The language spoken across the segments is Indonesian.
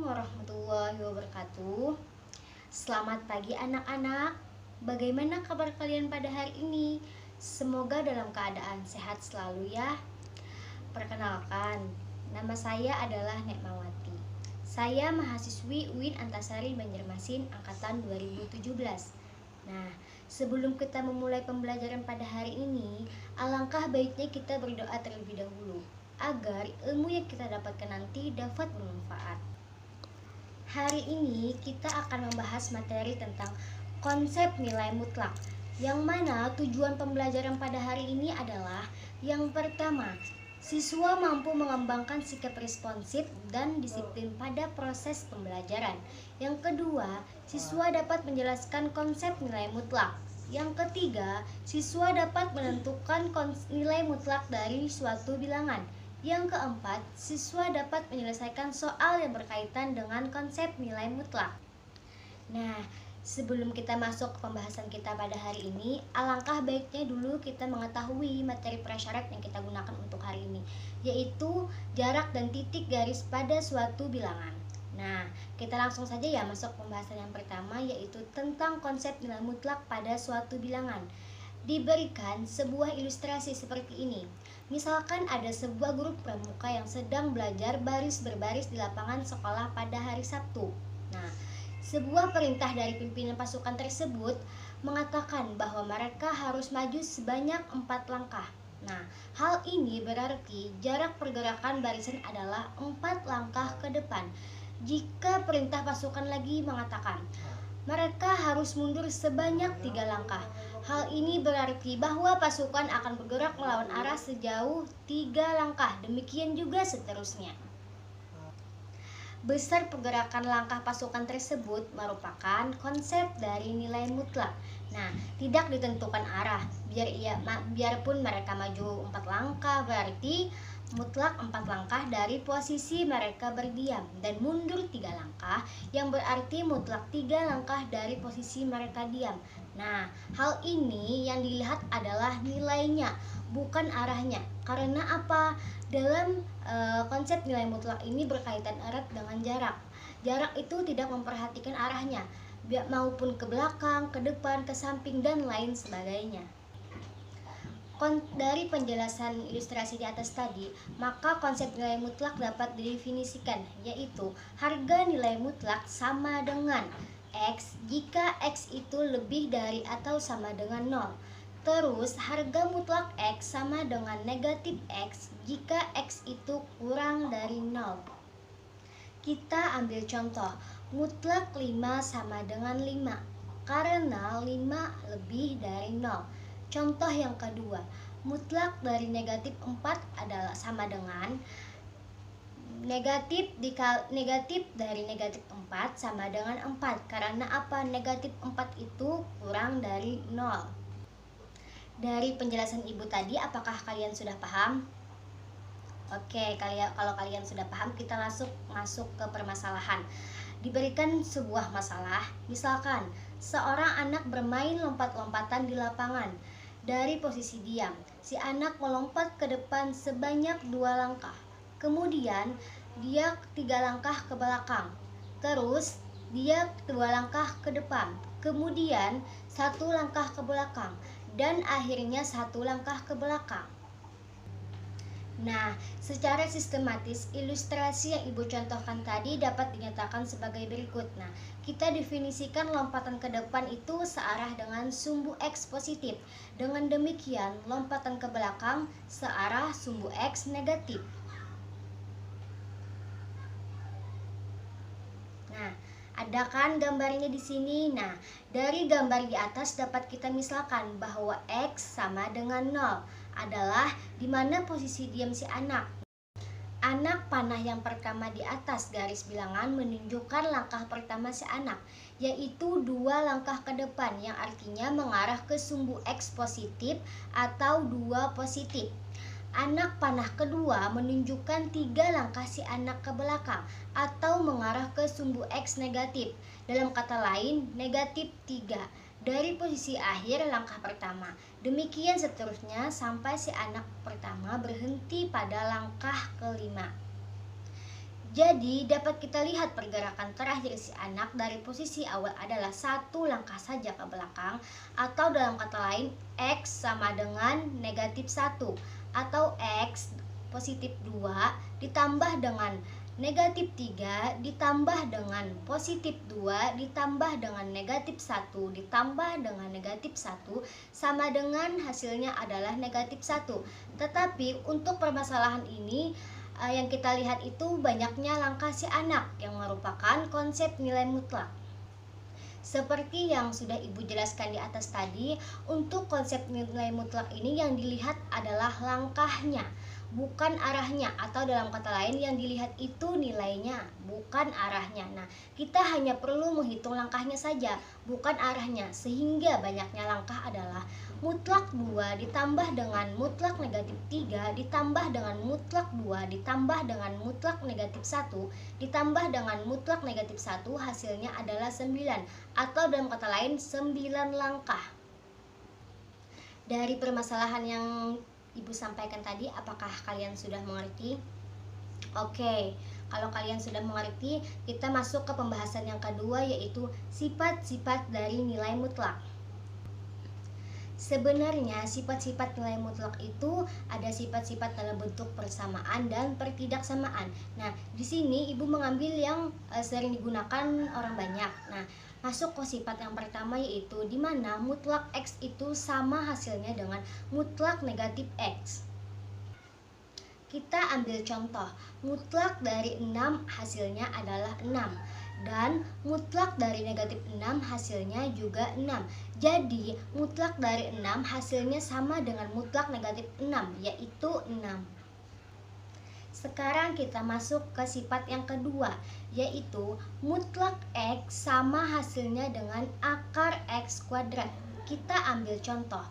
warahmatullahi wabarakatuh. Selamat pagi anak-anak. Bagaimana kabar kalian pada hari ini? Semoga dalam keadaan sehat selalu ya. Perkenalkan, nama saya adalah Nekmawati. Saya mahasiswi UIN Antasari Banjarmasin angkatan 2017. Nah, sebelum kita memulai pembelajaran pada hari ini, alangkah baiknya kita berdoa terlebih dahulu agar ilmu yang kita dapatkan nanti dapat bermanfaat. Hari ini kita akan membahas materi tentang konsep nilai mutlak, yang mana tujuan pembelajaran pada hari ini adalah yang pertama, siswa mampu mengembangkan sikap responsif dan disiplin pada proses pembelajaran. Yang kedua, siswa dapat menjelaskan konsep nilai mutlak. Yang ketiga, siswa dapat menentukan nilai mutlak dari suatu bilangan. Yang keempat, siswa dapat menyelesaikan soal yang berkaitan dengan konsep nilai mutlak. Nah, sebelum kita masuk ke pembahasan kita pada hari ini, alangkah baiknya dulu kita mengetahui materi prasyarat yang kita gunakan untuk hari ini, yaitu jarak dan titik garis pada suatu bilangan. Nah, kita langsung saja ya masuk pembahasan yang pertama, yaitu tentang konsep nilai mutlak pada suatu bilangan. Diberikan sebuah ilustrasi seperti ini. Misalkan ada sebuah guru pramuka yang sedang belajar baris berbaris di lapangan sekolah pada hari Sabtu. Nah, sebuah perintah dari pimpinan pasukan tersebut mengatakan bahwa mereka harus maju sebanyak 4 langkah. Nah, hal ini berarti jarak pergerakan barisan adalah 4 langkah ke depan. Jika perintah pasukan lagi mengatakan mereka harus mundur sebanyak 3 langkah. Hal ini berarti bahwa pasukan akan bergerak melawan arah sejauh 3 langkah. Demikian juga seterusnya. Besar pergerakan langkah pasukan tersebut merupakan konsep dari nilai mutlak. Nah, tidak ditentukan arah. Biarpun mereka maju 4 langkah, berarti mutlak 4 langkah dari posisi mereka berdiam, dan mundur 3 langkah yang berarti mutlak 3 langkah dari posisi mereka diam. Nah, hal ini yang dilihat adalah nilainya, bukan arahnya. Karena apa? Dalam konsep nilai mutlak ini berkaitan erat dengan jarak. Jarak itu tidak memperhatikan arahnya, maupun ke belakang, ke depan, ke samping, dan lain sebagainya. Dari penjelasan ilustrasi di atas tadi, maka konsep nilai mutlak dapat didefinisikan, yaitu harga nilai mutlak sama dengan X jika X itu lebih dari atau sama dengan 0. Terus harga mutlak X sama dengan negatif X jika X itu kurang dari 0. Kita ambil contoh, mutlak 5 sama dengan 5, karena 5 lebih dari 0. Contoh yang kedua, mutlak dari negatif 4 adalah sama dengan negatif dari negatif 4 sama dengan 4. Karena apa? Negatif 4 itu kurang dari 0. Dari penjelasan ibu tadi, apakah kalian sudah paham? Oke, kalau kalian sudah paham, kita masuk ke permasalahan. Diberikan sebuah masalah, misalkan seorang anak bermain lompat-lompatan di lapangan. Dari posisi diam, si anak melompat ke depan sebanyak 2 langkah. Kemudian dia 3 langkah ke belakang. Terus dia 2 langkah ke depan. Kemudian 1 langkah ke belakang. Dan akhirnya 1 langkah ke belakang. Nah, secara sistematis, ilustrasi yang ibu contohkan tadi dapat dinyatakan sebagai berikut. Nah, kita definisikan lompatan ke depan itu searah dengan sumbu X positif. Dengan demikian, lompatan ke belakang searah sumbu X negatif. Nah, ada kan gambarnya di sini? Nah, dari gambar di atas dapat kita misalkan bahwa X sama dengan 0 adalah di mana posisi diam si anak. Anak panah yang pertama di atas garis bilangan menunjukkan langkah pertama si anak, yaitu 2 langkah ke depan, yang artinya mengarah ke sumbu X positif atau 2 positif. Anak panah kedua menunjukkan 3 langkah si anak ke belakang atau mengarah ke sumbu X negatif. Dalam kata lain, negatif 3 dari posisi akhir langkah pertama. Demikian seterusnya sampai si anak pertama berhenti pada langkah kelima. Jadi dapat kita lihat pergerakan terakhir si anak dari posisi awal adalah satu langkah saja ke belakang, atau dalam kata lain X sama dengan negatif 1, atau X positif 2 ditambah dengan negatif 3 ditambah dengan positif 2 ditambah dengan negatif 1 ditambah dengan negatif 1 sama dengan hasilnya adalah negatif 1. Tetapi untuk permasalahan ini yang kita lihat itu banyaknya langkah si anak yang merupakan konsep nilai mutlak. Seperti yang sudah Ibu jelaskan di atas tadi, untuk konsep nilai mutlak ini yang dilihat adalah langkahnya, bukan arahnya, atau dalam kata lain yang dilihat itu nilainya, bukan arahnya. Nah, kita hanya perlu menghitung langkahnya saja, bukan arahnya, sehingga banyaknya langkah adalah mutlak 2 ditambah dengan mutlak negatif 3 ditambah dengan mutlak 2 ditambah dengan mutlak negatif 1 ditambah dengan mutlak negatif 1 hasilnya adalah 9, atau dalam kata lain 9 langkah. Dari permasalahan yang Ibu sampaikan tadi, apakah kalian sudah mengerti? Oke, kalau kalian sudah mengerti, kita masuk ke pembahasan yang kedua, yaitu sifat-sifat dari nilai mutlak. Sebenarnya sifat-sifat nilai mutlak itu ada sifat-sifat dalam bentuk persamaan dan pertidaksamaan. Nah, di sini Ibu mengambil yang sering digunakan orang banyak. Nah, masuk ke sifat yang pertama, yaitu di mana mutlak X itu sama hasilnya dengan mutlak negatif X. Kita ambil contoh, mutlak dari 6 hasilnya adalah 6. Dan mutlak dari negatif 6 hasilnya juga 6. Jadi mutlak dari 6 hasilnya sama dengan mutlak negatif 6, yaitu 6. Sekarang kita masuk ke sifat yang kedua, yaitu mutlak X sama hasilnya dengan akar X kuadrat. Kita ambil contoh,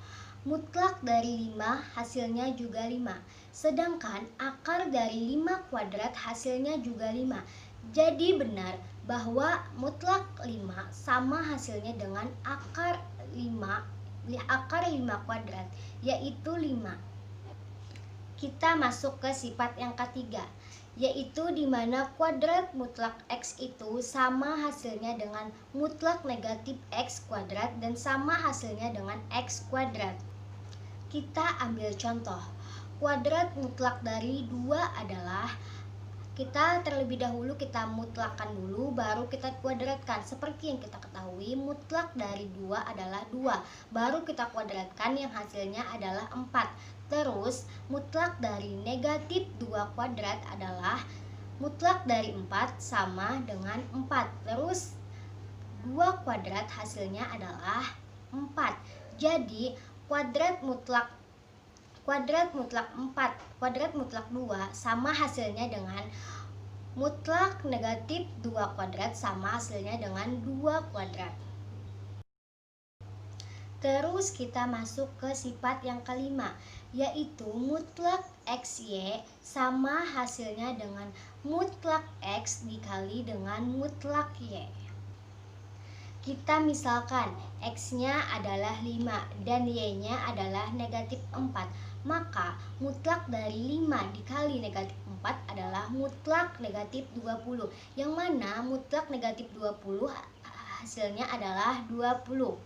mutlak dari 5 hasilnya juga 5. Sedangkan akar dari 5 kuadrat hasilnya juga 5. Jadi benar bahwa mutlak 5 sama hasilnya dengan akar 5 kuadrat, yaitu 5. Kita masuk ke sifat yang ketiga, yaitu di mana kuadrat mutlak X itu sama hasilnya dengan mutlak negatif X kuadrat dan sama hasilnya dengan X kuadrat. Kita ambil contoh, kuadrat mutlak dari 2 adalah, kita terlebih dahulu kita mutlakkan dulu, baru kita kuadratkan. Seperti yang kita ketahui, mutlak dari 2 adalah 2, baru kita kuadratkan yang hasilnya adalah 4. Terus mutlak dari negatif 2 kuadrat adalah mutlak dari 4 sama dengan 4. Terus 2 kuadrat hasilnya adalah 4. Jadi kuadrat mutlak 4, kuadrat mutlak 2 sama hasilnya dengan mutlak negatif 2 kuadrat sama hasilnya dengan 2 kuadrat. Terus kita masuk ke sifat yang kelima, yaitu mutlak XY sama hasilnya dengan mutlak X dikali dengan mutlak Y. Kita misalkan X-nya adalah 5 dan Y-nya adalah negatif 4. Maka mutlak dari 5 dikali negatif 4 adalah mutlak negatif 20. Yang mana mutlak negatif 20 hasilnya adalah 20.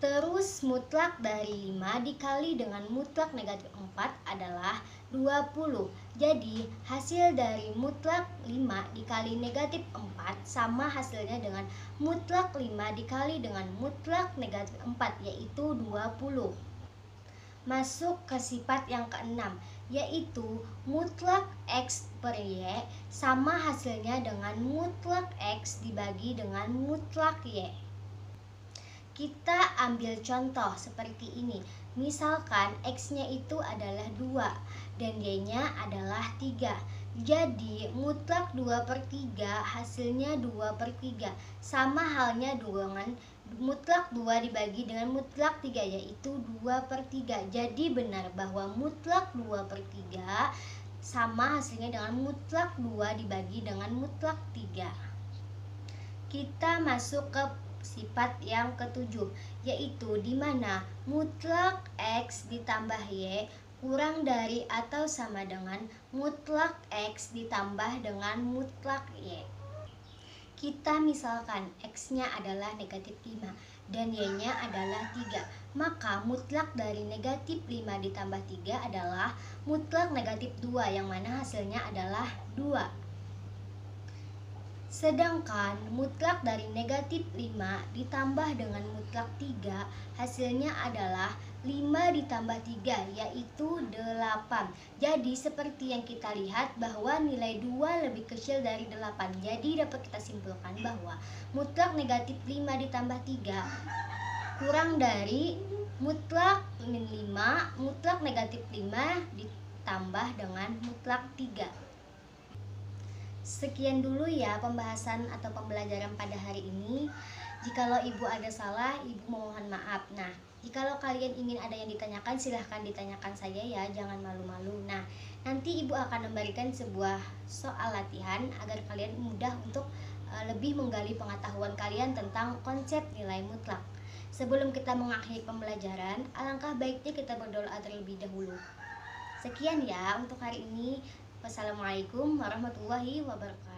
Terus mutlak dari 5 dikali dengan mutlak negatif 4 adalah 20. Jadi hasil dari mutlak 5 dikali negatif 4 sama hasilnya dengan mutlak 5 dikali dengan mutlak negatif 4, yaitu 20. Masuk ke sifat yang keenam, yaitu mutlak X per Y sama hasilnya dengan mutlak X dibagi dengan mutlak Y. Kita ambil contoh seperti ini. Misalkan X-nya itu adalah 2 dan Y-nya adalah 3. Jadi mutlak 2/3 hasilnya 2/3. Sama halnya dengan mutlak 2 dibagi dengan mutlak 3, yaitu 2/3. Jadi benar bahwa mutlak 2/3 sama hasilnya dengan mutlak 2 dibagi dengan mutlak 3. Kita masuk ke sifat yang ketujuh, yaitu di mana mutlak X ditambah Y kurang dari atau sama dengan mutlak X ditambah dengan mutlak Y. Kita misalkan X-nya adalah negatif 5 dan Y-nya adalah 3. Maka mutlak dari negatif 5 ditambah 3 adalah mutlak negatif 2, yang mana hasilnya adalah 2. Sedangkan mutlak dari negatif 5 ditambah dengan mutlak 3 hasilnya adalah 5 ditambah 3, yaitu 8. Jadi seperti yang kita lihat bahwa nilai 2 lebih kecil dari 8. Jadi dapat kita simpulkan bahwa mutlak negatif 5 ditambah 3 kurang dari mutlak 5, mutlak negatif 5 ditambah dengan mutlak 3. Sekian dulu ya pembahasan atau pembelajaran pada hari ini. Jikalau ibu ada salah, ibu mohon maaf. Nah, jikalau kalian ingin ada yang ditanyakan, silahkan ditanyakan saja ya, jangan malu-malu. Nah, nanti ibu akan memberikan sebuah soal latihan agar kalian mudah untuk lebih menggali pengetahuan kalian tentang konsep nilai mutlak. Sebelum kita mengakhiri pembelajaran, alangkah baiknya kita berdoa terlebih dahulu. Sekian ya untuk hari ini. Wassalamualaikum warahmatullahi wabarakatuh.